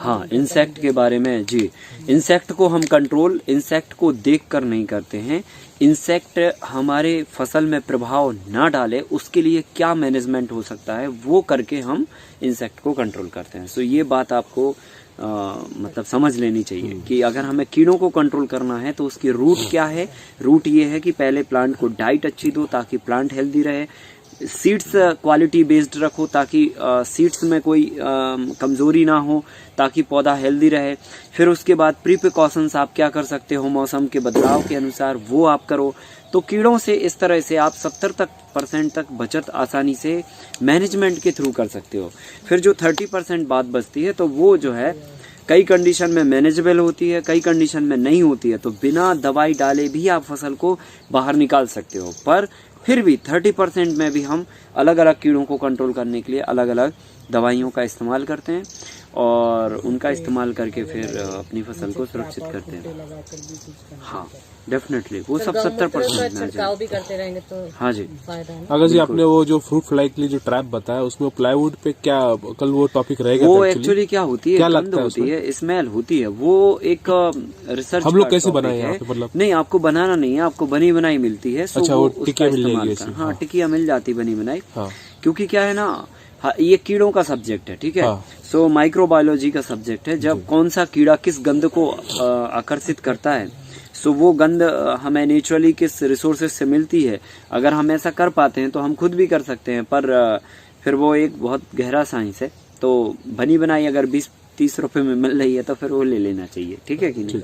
हाँ, इंसेक्ट के बारे में जी, इंसेक्ट को हम कंट्रोल इंसेक्ट को देखकर नहीं करते हैं। इंसेक्ट हमारे फसल में प्रभाव ना डाले उसके लिए क्या मैनेजमेंट हो सकता है वो करके हम इंसेक्ट को कंट्रोल करते हैं। सो ये बात आपको मतलब समझ लेनी चाहिए कि अगर हमें कीड़ों को कंट्रोल करना है तो उसकी रूट क्या है। रूट ये है कि पहले प्लांट को डाइट अच्छी दो ताकि प्लांट हेल्दी रहे, सीड्स क्वालिटी बेस्ड रखो ताकि सीड्स में कोई कमजोरी ना हो, ताकि पौधा हेल्दी रहे। फिर उसके बाद प्री प्रिकॉशंस आप क्या कर सकते हो मौसम के बदलाव के अनुसार वो आप करो। तो कीड़ों से इस तरह से आप 70% तक बचत आसानी से मैनेजमेंट के थ्रू कर सकते हो। फिर जो 30% बात बचती है तो वो जो है कई कंडीशन में मैनेजेबल होती है, कई कंडीशन में नहीं होती है, तो बिना दवाई डाले भी आप फसल को बाहर निकाल सकते हो। पर फिर भी 30% में भी हम अलग अलग कीड़ों को कंट्रोल करने के लिए अलग अलग दवाइयों का इस्तेमाल करते हैं और उनका इस्तेमाल करके फिर अपनी फसल को सुरक्षित करते हैं। हाँ डेफिनेटली वो सब 70% छिड़काव भी करते रहेंगे तो हाँ जी फायदा है। अगर जी आपने वो जो फ्रूट फ्लाई के लिए जो ट्रैप बताया उसमें प्लाईवुड पे क्या कल वो टॉपिक रहेगा? वो एक्चुअली क्या होती है, क्या गंध लगता है होती है, स्मेल होती है, वो एक रिसर्च हम लोग कैसे बनाए यहाँ पे? मतलब नहीं आपको बनाना नहीं है, आपको बनी बनाई मिलती है। अच्छा, वो टिकिया मिल जाएगी? हाँ टिकिया मिल जाती बनी बनाई। हाँ। क्योंकि क्या है ना, हाँ, ये कीड़ों का सब्जेक्ट है, ठीक है। हाँ। सो माइक्रोबायोलॉजी का सब्जेक्ट है। जब कौन सा कीड़ा किस गंध को आकर्षित करता है, सो वो गंध हमें नेचुरली किस रिसोर्सेज से मिलती है, अगर हम ऐसा कर पाते हैं तो हम खुद भी कर सकते हैं। पर फिर वो एक बहुत गहरा साइंस है। तो बनी बनाई अगर 20-30 रुपए में मिल रही है तो फिर वो ले लेना चाहिए, ठीक है कि नहीं?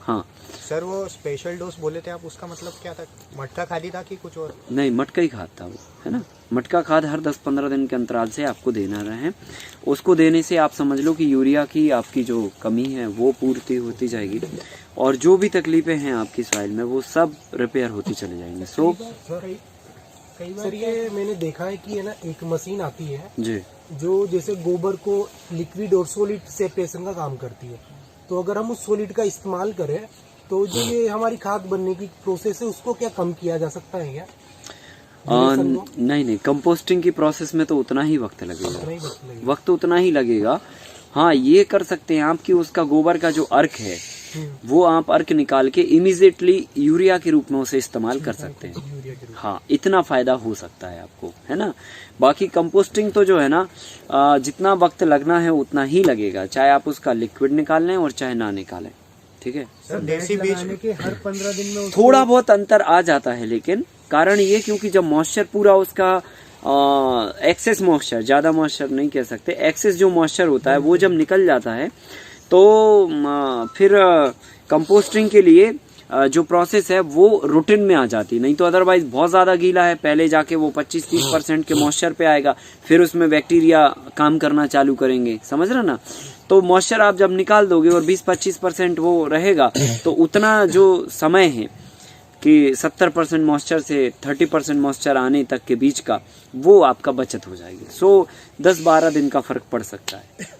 हाँ सर वो स्पेशल डोज बोले थे आप, उसका मतलब क्या था? मटका खादी था कि कुछ और? नहीं, मटका ही खाद था वो, है ना। मटका खाद हर 10-15 दिन के अंतराल से आपको देना रहे। उसको देने से आप समझ लो कि यूरिया की आपकी जो कमी है वो पूर्ति होती जाएगी और जो भी तकलीफें हैं आपकी सॉइल में वो सब रिपेयर होती चली जाएंगी। सो कई बार ये मैंने देखा है कि है ना, एक मशीन आती है जी जो जैसे गोबर को लिक्विड और सॉलिड सेपरेशन का काम करती है। तो अगर हम उस सॉलिड का इस्तेमाल करें तो जो ये हमारी खाद बनने की प्रोसेस है उसको क्या कम किया जा सकता है क्या? नहीं, कंपोस्टिंग की प्रोसेस में तो उतना ही वक्त लगेगा, वक्त उतना ही लगेगा। हाँ ये कर सकते हैं आप कि उसका गोबर का जो अर्क है वो आप अर्क निकाल के इमीडिएटली यूरिया के रूप में उसे इस्तेमाल कर सकते हैं। हाँ इतना फायदा हो सकता है आपको, है ना। बाकी कंपोस्टिंग तो जो है ना, जितना वक्त लगना है उतना ही लगेगा, चाहे आप उसका लिक्विड निकाल लें और चाहे ना निकालें, ठीक है। सर देसी बीज के हर 15 दिन में थोड़ा बहुत अंतर आ जाता है, लेकिन कारण ये क्योंकि जब मॉइस्चर पूरा उसका एक्सेस मॉइस्चर, ज्यादा मॉइस्चर नहीं कह सकते, एक्सेस जो मॉइस्चर होता है वो जब निकल जाता है तो फिर कंपोस्टिंग के लिए जो प्रोसेस है वो रूटीन में आ जाती है। नहीं तो अदरवाइज बहुत ज्यादा गीला है, पहले जाके वो 25-30% के मॉइस्चर पे आएगा, फिर उसमें बैक्टीरिया काम करना चालू करेंगे, समझ रहे ना। तो मॉइस्चर आप जब निकाल दोगे और 20-25% वो रहेगा तो उतना जो समय है कि 70% मॉइस्चर से 30% मॉइस्चर आने तक के बीच का वो आपका बचत हो जाएगी। सो 10-12 दिन का फर्क पड़ सकता है।